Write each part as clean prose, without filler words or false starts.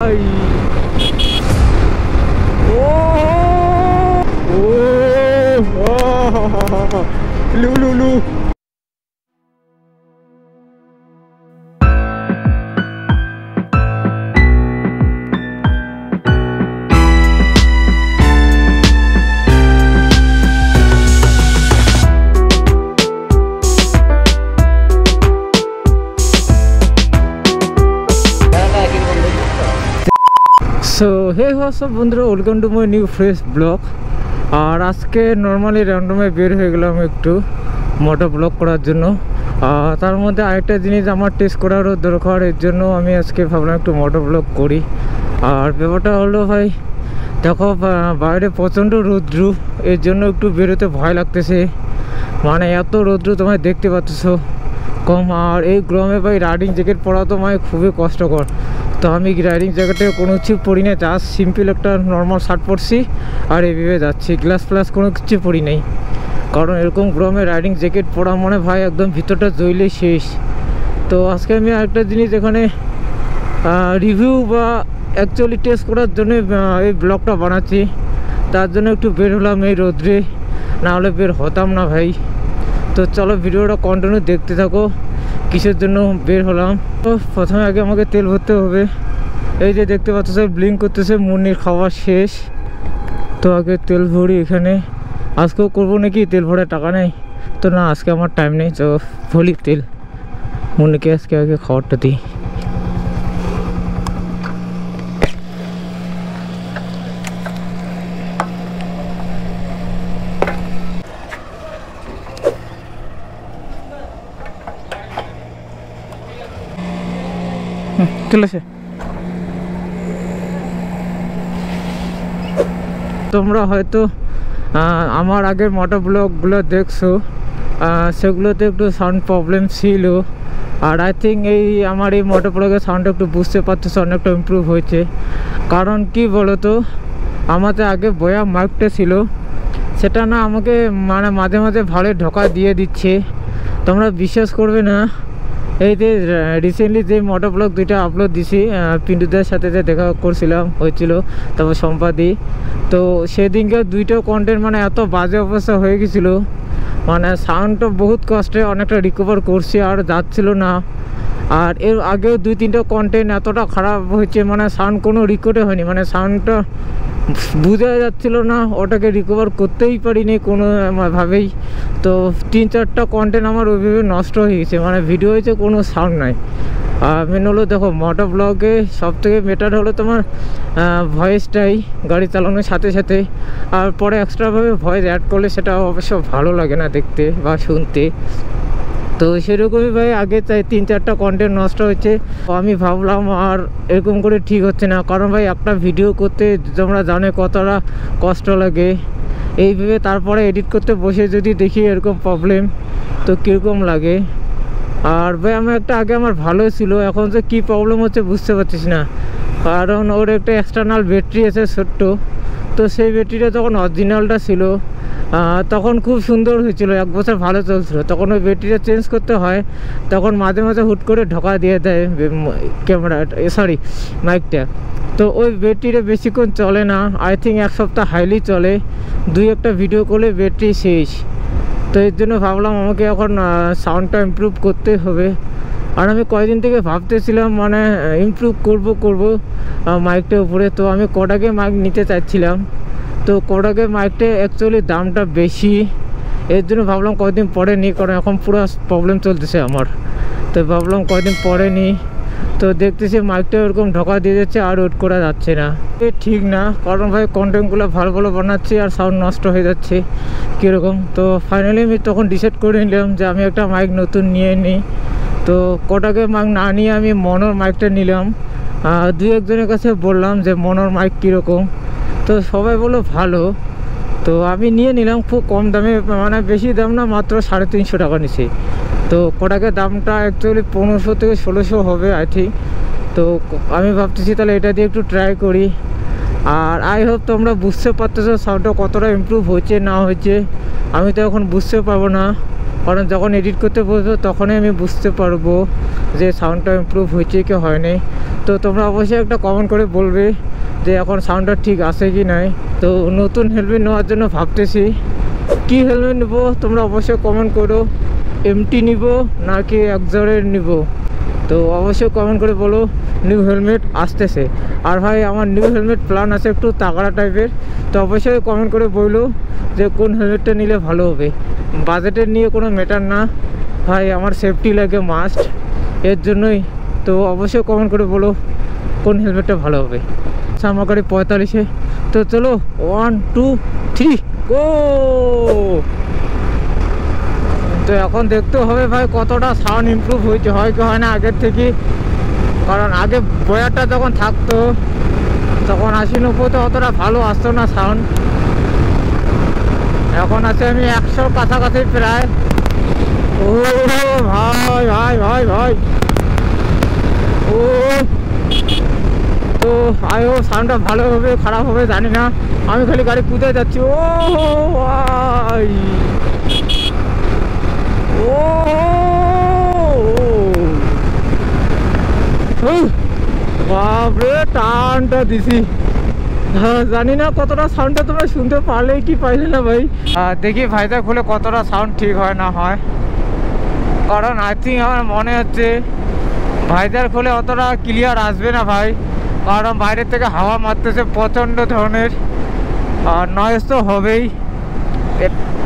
Ay. Oh, oh, Lulu. So hey what's up বন্ধুরা, welcome to my new fresh blog. আর আজকে normally র্যান্ডমে বের হয়ে গেলাম একটু মোটো ব্লগ করার জন্য। তার মধ্যে আরেকটা জিনিস আমার টেস্ট করারও দরকার, এর জন্য আমি আজকে ভাবলাম একটু মোটো ব্লগ করি। আর ব্যাপারটা হলো ভাই দেখো, বাইরে প্রচণ্ড রৌদ্র, এর জন্য একটু বেরোতে ভয় লাগতেছে। মানে এত রৌদ্র তোমায় দেখতে পাচ্ছ কম। আর এই গরমে ভাই রাইডিং জ্যাকেট পরা তো মানে খুবই কষ্টকর। তো আমি রাইডিং জ্যাকেটে কোনো কিছু পরি না, জাস্ট সিম্পল একটা নর্মাল শার্ট পরছি আর এইভাবে যাচ্ছি। গ্লাস ফ্লাস কোনো কিছু পরি নাই, কারণ এরকম গরমে রাইডিং জ্যাকেট পরা মানে ভাই একদম ভিতরটা জ্বললেই শেষ। তো আজকে আমি আরেকটা জিনিস এখানে রিভিউ বা অ্যাকচুয়ালি টেস্ট করার জন্য এই ব্লগটা বানাচ্ছি। তার জন্য একটু বের হলাম এই রোদ্রে, না হলে বের হতাম না ভাই। তো চলো ভিডিওটা কন্টিনিউ দেখতে থাকো কিসের জন্য বের হলাম। তো প্রথমে আগে আমাকে তেল ভরতে হবে। এই যে দেখতে পাচ্ছ ব্লিঙ্ক করতেছে, মুন্নির খাওয়া শেষ। তো আগে তেল ভরি এখানে। আজকেও করবো নাকি, তেল ভরার টাকা নেই তো, না আজকে আমার টাইম নেই। তো ভরি তেল, মুন্নিকে আজকে আগে খাবারটা দিই। চলে আসে। তোমরা হয়তো আমার আগের মোটো ব্লগগুলো দেখছো, সেগুলোতে একটু সাউন্ড প্রবলেম ছিল। আর আই থিঙ্ক এই আমার এই মোটো ব্লগের সাউন্ডটা একটু বুঝতে পারতেছো অনেকটা ইমপ্রুভ হয়েছে। কারণ কি বলো তো, আমাদের আগে বয়া মাইকটা ছিল, সেটা না আমাকে মানে মাঝে মাঝে ভালো ঢোকা দিয়ে দিচ্ছে। তোমরা বিশ্বাস করবে না, এই যে রিসেন্টলি যে মোটো ব্লগ দুইটা আপলোড দিছি, পিন্টুদের সাথে যে দেখা করছিলাম হয়েছিল, তারপর সম্পাদি। তো সেদিনকে দুইটা কন্টেন্ট মানে এত বাজে অবস্থা হয়ে গেছিলো, মানে সাউন্ডটা বহুত কষ্টে অনেকটা রিকভার করছি আর যাচ্ছিল না। আর এর আগেও দুই তিনটা কন্টেন্ট এতটা খারাপ হয়েছে, মানে সাউন্ড কোনো রেকর্ডে হয়নি, মানে সাউন্ডটা বোঝা যাচ্ছিল না, ওটাকে রিকভার করতেই পারিনি কোনোভাবেই। তো 3-4টা কন্টেন্ট আমার ওইভাবে নষ্ট হয়ে গেছে, মানে ভিডিও হয়েছে কোনো সাউন্ড নাই। মেন হলো দেখো, মোটো ব্লগে সবথেকে বেটার হলো তোমার ভয়েসটাই, গাড়ি চালানোর সাথে সাথে। আর পরে এক্সট্রাভাবে ভয়েস অ্যাড করলে সেটা অবশ্য ভালো লাগে না দেখতে বা শুনতে। তো সেরকমই ভাই আগে 3-4টা কন্টেন্ট নষ্ট হয়েছে। তো আমি ভাবলাম আর এরকম করে ঠিক হচ্ছে না, কারণ ভাই একটা ভিডিও করতে তোমরা জানো কতটা কষ্ট লাগে। এইভাবে তারপরে এডিট করতে বসে যদি দেখি এরকম প্রবলেম, তো কীরকম লাগে। আর ভাই আমার একটা আগে আমার ভালো ছিল, এখন যে কী প্রবলেম হচ্ছে বুঝতে পারছিস না। কারণ ওর একটা এক্সটার্নাল ব্যাটারি আছে ছোট্ট, তো সেই ব্যাটারিটা যখন অরিজিনালটা ছিল তখন খুব সুন্দর হয়েছিল, 1 বছর ভালো চলছিল। তখন ওই ব্যাটারিটা চেঞ্জ করতে হয়, তখন মাঝে মাঝে হুট করে ঢোকা দিয়ে দেয় ক্যামেরা, সরি মাইকটা। তো ওই ব্যাটারিটা বেশিক্ষণ চলে না, আই থিঙ্ক 1 সপ্তাহ হাইলি চলে, 2-1টা ভিডিও করলে ব্যাটারি শেষ। তো এর জন্য ভাবলাম আমাকে এখন সাউন্ডটা ইমপ্রুভ করতে হবে। আর আমি কয়েকদিন থেকে ভাবতেছিলাম মানে ইমপ্রুভ করব মাইকটার উপরে। তো আমি কোডাকে মাইক নিতে চাইছিলাম, তো কোডাকে মাইকটা অ্যাকচুয়ালি দামটা বেশি, এর জন্য ভাবলাম কয়েকদিন পরে নিই, কারণ এখন পুরো প্রবলেম চলতেছে আমার। তো ভাবলাম কয়েকদিন পরে নিই। তো দেখতেছি মাইকটা ওরকম ঢোকা দিয়ে যাচ্ছে আর ওয়েট করা যাচ্ছে না। ঠিক না, কারণ ভাই কন্টেন্টগুলো ভালো ভালো বানাচ্ছি আর সাউন্ড নষ্ট হয়ে যাচ্ছে কীরকম। তো ফাইনালি আমি তখন ডিসাইড করে নিলাম যে আমি একটা মাইক নতুন নিয়ে নিই। তো কোটাকে মাইক না নিয়ে আমি মনোর মাইকটা নিলাম। 2-1জনের কাছে বললাম যে মনোর মাইক কীরকম, তো সবাই বললো ভালো। তো আমি নিয়ে নিলাম খুব কম দামে, মানে বেশি দাম না, মাত্র 350 টাকা নিছে। তো কোটাকের দামটা অ্যাকচুয়ালি 1500 থেকে 1600 হবে আই থিঙ্ক। তো আমি ভাবতেছি তাহলে এটা দিয়ে একটু ট্রাই করি। আর আই হোপ তোমরা বুঝতে পারতেছো সাউন্ডটা কতটা ইমপ্রুভ হয়েছে না হয়েছে। আমি তো এখন বুঝতে পারবো না, কারণ যখন এডিট করতে বসবো তখনই আমি বুঝতে পারবো যে সাউন্ডটা ইমপ্রুভ হয়েছে কি হয়নি। তো তোমরা অবশ্যই একটা কমেন্ট করে বলবে যে এখন সাউন্ডটা ঠিক আছে কি নাই। তো নতুন হেলমেট নেওয়ার জন্য ভাবতেছি কি হেলমেট নেব, তোমরা অবশ্যই কমেন্ট করো। এমটি নিব নাকি এক্সরের নিব, তো অবশ্যই কমেন্ট করে বলো। নিউ হেলমেট আসতেছে, আর ভাই আমার নিউ হেলমেট প্ল্যান আছে একটু তাগড়া টাইপের। তো অবশ্যই কমেন্ট করে বলো যে কোন হেলমেটটা নিলে ভালো হবে। বাজেটের নিয়ে কোনো ম্যাটার না ভাই, আমার সেফটি লাগে মাস্ট, এর জন্যই। তো অবশ্যই কমেন্ট করে বলো কোন হেলমেটটা ভালো হবে। আচ্ছা আমার গাড়ি 45-এ, তো চলো 1 2 3 গো। তো এখন দেখতে হবে ভাই কতটা সাউন্ড ইমপ্রুভ হয়েছে, হয় কি হয় না আগের থেকে। কারণ আগে বয়ারটা যখন থাকতো তখন 80-90-তে অতটা ভালো আসতো না সাউন্ড। এখন আছে আমি 100 কাছাকাছি প্রায়। ও ভাই ভাই ভাই ভাই, ও তো আয়ো সাউন্ডটা ভালো হবে খারাপ হবে জানি না, আমি খালি গাড়ি কুদে যাচ্ছি। ও ভাই, ও বাপরে টানটা দিছি, জানি না কতটা সাউন্ডটা তোমরা শুনতে পারলে কি পাইলে না ভাই। দেখি ভাইটা খুলে কতটা সাউন্ড ঠিক হয় না হয়, কারণ আই থিঙ্ক আমার মনে হচ্ছে ভাইজার খুলে অতটা ক্লিয়ার আসবে না ভাই, কারণ বাইরের থেকে হাওয়া মারতেছে প্রচণ্ড ধরনের, আর নয়েজ তো হবেই,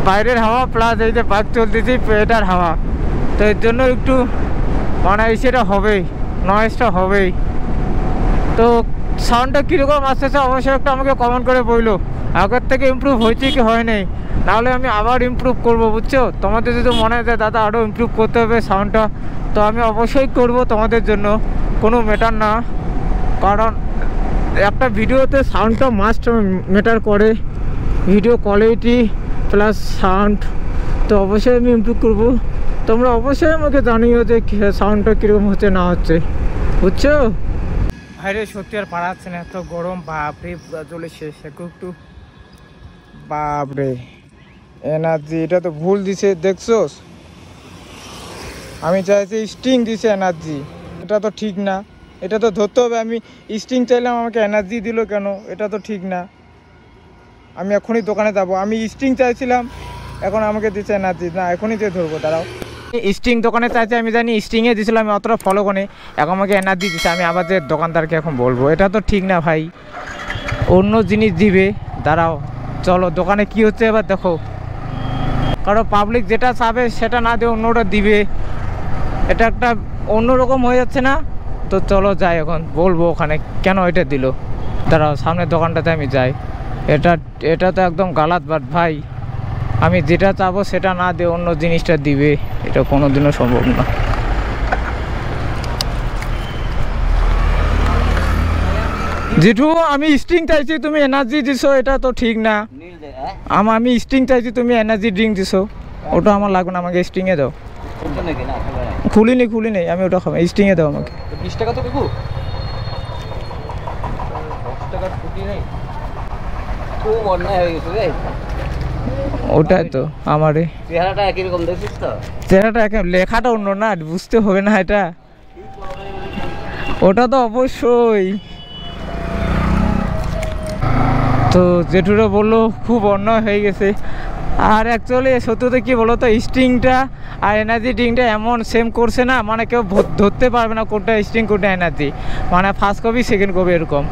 বাইরের হাওয়া প্লাস এই যে বাইক চলতেছি এটার হাওয়া, তো এর জন্য একটু মানে সেটা হবেই, নয়েজটা হবেই। তো সাউন্ডটা কীরকম আসতেছে অবশ্যই একটু আমাকে কমেন্ট করে বললো, আগের থেকে ইমপ্রুভ হয়েছে কি হয় নাই, নাহলে আমি আবার ইমপ্রুভ করবো বুঝছো। তোমাদের যদি মনে হয় দাদা আরও ইমপ্রুভ করতে হবে সাউন্ডটা, তো আমি অবশ্যই করব তোমাদের জন্য, কোনো ম্যাটার না। কারণ একটা ভিডিওতে সাউন্ডটা মাস্ট ম্যাটার করে, ভিডিও কোয়ালিটি প্লাস সাউন্ড। তো অবশ্যই আমি ইমপ্রুভ করবো, তোমরা অবশ্যই আমাকে জানিও যে সাউন্ডটা কীরকম হচ্ছে না হচ্ছে, বুঝছো। ভাইরে সত্যি আর পারা যাচ্ছে না, এত গরম, বাপরে পুরা চলে শেষ। একটু বাপরে এনার্জি, এটা তো ভুল দিছে দেখছোস, আমি চাইছি স্টিং দিছে এনার্জি, এটা তো ঠিক না, এটা তো ধরতে হবে। আমি স্টিং চাইলাম আমাকে এনার্জি দিল কেন, এটা তো ঠিক না। আমি এখনই দোকানে যাবো, আমি স্টিং চাইছিলাম এখন আমাকে দিচ্ছে এনার্জি, না এখনই দিয়ে ধরবো, দাঁড়াও। স্টিং দোকানে চাইছে, আমি জানি স্টিংয়ে দিয়েছিলাম, আমি অতটা ফলো করে এখন আমাকে এনার্জি দিচ্ছে, আমি আবার যে দোকানদারকে এখন বলবো, এটা তো ঠিক না ভাই, অন্য জিনিস দিবে। দাঁড়াও চলো দোকানে কি হচ্ছে এবার দেখো, কারণ পাবলিক যেটা চাবে সেটা না দিয়ে অন্যটা দিবে, এটা একটা অন্যরকম হয়ে যাচ্ছে না। তো চলো যাই এখন বলবো ওখানে কেন এটা দিল। দাঁড়াও সামনের দোকানটাতে আমি যাই, এটা তো একদম গালাত বাট ভাই, আমি যেটা চাবো সেটা না দিয়ে অন্য জিনিসটা দিবে, এটা কোনোদিনও সম্ভব না। জেঠু আমি স্টিং চাইছি তুমি এনার্জি দিছো, এটা তো ঠিক না। আমি স্টিং চাইছি তুমি এনার্জি ড্রিঙ্ক দিছো, ওটা আমার লাগবে না, আমাকে স্টিংয়ে দাও। খুলি নেই আমি ওটা খাবো, স্টিংয়ে দাও আমাকে। 20 টাকা তো কাকু, 10 টাকার ফুটি নেই, খুব অন্যায় হয়ে গেছে রে। ওটাই তো আমারে চেহারাটা একই রকম দেখছিস তো, চেহারাটা লেখাটা অন্য না, বুঝতে হবে না এটা, ওটা তো অবশ্যই। তো জেঠুরা বললো খুব অন্যায় হয়ে গেছে, আর অ্যাকচুয়ালি সত্যি কি বলো তো, স্টিংটা আর এনার্জি ড্রিঙ্কটা এমন সেম করছে না, মানে কেউ ধরতে পারবে না কোনটা স্টিং কোনটা এনার্জি, মানে ফার্স্ট কপি সেকেন্ড কপি এরকম।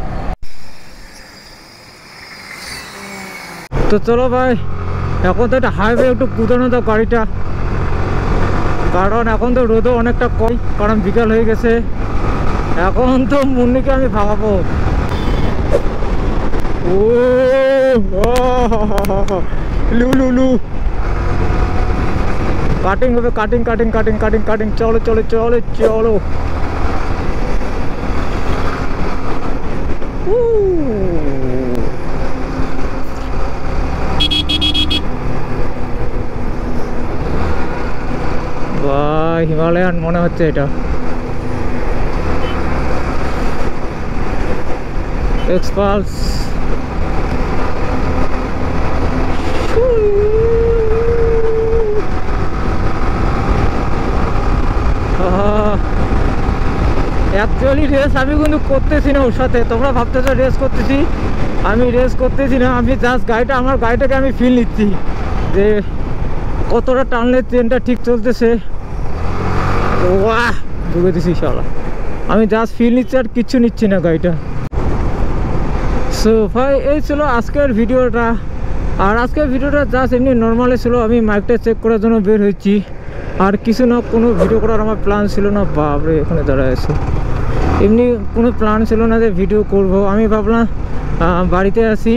তো চলো ভাই এখন তো একটা হাইওয়ে একটু কুদানো দাও গাড়িটা, কারণ এখন তো রোদও অনেকটা কম, কারণ বিকাল হয়ে গেছে, এখন তো মুন্নিকে আমি ভাগাবো। ও লু কাটিং হবে, কাটিং, চলো বাহ, হিমালয়ান মনে হচ্ছে এটা, এক্সপালস। অ্যাকচুয়ালি রেস আমি কিন্তু করতেছি না ওর সাথে, তোমরা ভাবতেছো রেস করতেছি, আমি রেস করতেছি না, আমি জাস্ট আমার গাড়িটাকে আমি ফিল নিচ্ছি যে কতটা টানলে ট্রেনটা ঠিক চলতেছে। ওয়াহ ঢুকে দিছি শালা, আমি জাস্ট ফিল নিচ্ছি আর কিচ্ছু নিচ্ছি না গাড়িটা। সো ভাই এই ছিল আজকের ভিডিওটা, আর আজকের ভিডিওটা জাস্ট এমনি নর্মালি ছিল, আমি মাইকটা চেক করার জন্য বের হয়েছি, আর কিছু না কোনো ভিডিও করার আমার প্ল্যান ছিল না। বাপরে এখানে দাঁড়ায় আছে, এমনি কোনো প্ল্যান ছিল না যে ভিডিও করব, আমি ভাবলাম বাড়িতে আসি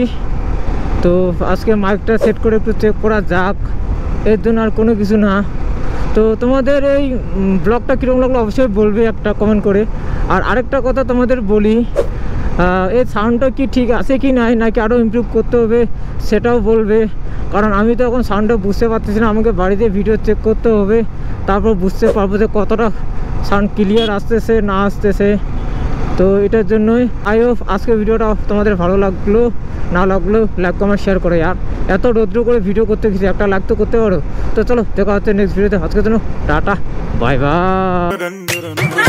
তো আজকে মাইকটা সেট করে একটু চেক করা যাক, এর জন্য আর কোনো কিছু না। তো তোমাদের এই ব্লগটা কীরকম লাগলো অবশ্যই বলবে একটা কমেন্ট করে। আর আরেকটা কথা তোমাদের বলি, এই সাউন্ডটা কি ঠিক আছে কি নাই, নাকি আরও ইমপ্রুভ করতে হবে সেটাও বলবে, কারণ আমি তো এখন সাউন্ডটা বুঝতে পারতেছি না, আমাকে বাড়িতে ভিডিও চেক করতে হবে, তারপর বুঝতে পারবো যে কতটা সাউন্ড ক্লিয়ার আসতেছে না আসতেছে। তো এটার জন্যই আই হোপ আজকের ভিডিওটা তোমাদের ভালো লাগলো, না লাগলো লাইক কমেন্ট শেয়ার করে। আর এত রৌদ্র করে ভিডিও করতে গেছি, একটা লাইক তো করতে পারো। তো চলো দেখা হচ্ছে নেক্সট ভিডিওতে, আজকের জন্য টাটা বাই বাই।